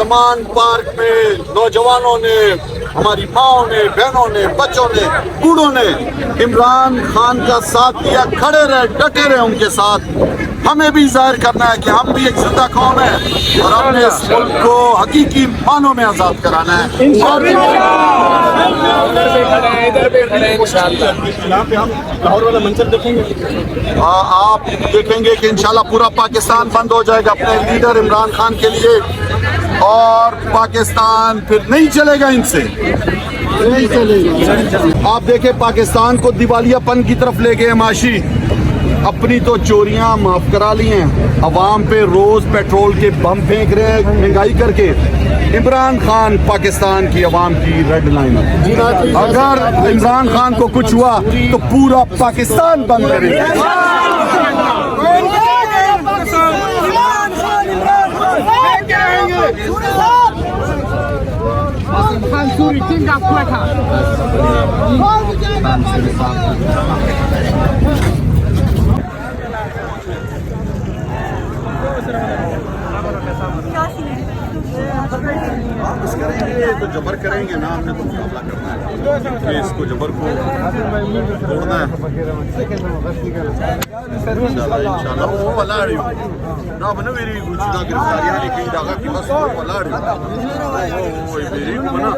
زمان park میں نوجوانوں نے، ہماری ماؤں نے، بہنوں نے، بچوں نے، بوڑھوں نے عمران خان کا ساتھ دیا، کھڑے رہے، ڈٹے رہے ان کے ساتھ۔ ہمیں بھی ظاہر کرنا ہے کہ ہم بھی ایک زندہ قوم ہیں اور اپنے اس ملک کو حقیقی معنوں میں آزاد کرانا ہے۔ یہاں پہ ہم لاہور والا منظر دیکھیں گے، آپ دیکھیں گے کہ انشاءاللہ پورا پاکستان بند ہو جائے گا اپنے لیڈر عمران خان کے لیے، اور پاکستان پھر نہیں چلے گا ان سے، نہیں چلے گا۔ آپ دیکھیں پاکستان کو دیوالیہ پن کی طرف لے گئے معاشی، اپنی تو چوریاں معاف کرا لی ہیں، عوام پہ روز پیٹرول کے بم پھینک رہے ہیں مہنگائی کر کے۔ عمران خان پاکستان کی عوام کی ریڈ لائن ہے، اگر عمران خان کو کچھ ہوا تو پورا پاکستان بند کرے گا۔ واپس کریں گے تو جبر کریں گے نا، ہم نے تو مقابلہ کرنا ہے کہ اس کو جبر کو توڑنا ہے انشاءاللہ۔ وہ ولاڑی نا بنا میری گوچھنا گرفتاریاں لکھی داغا کی بس وہ ولاڑی وہ میری بنا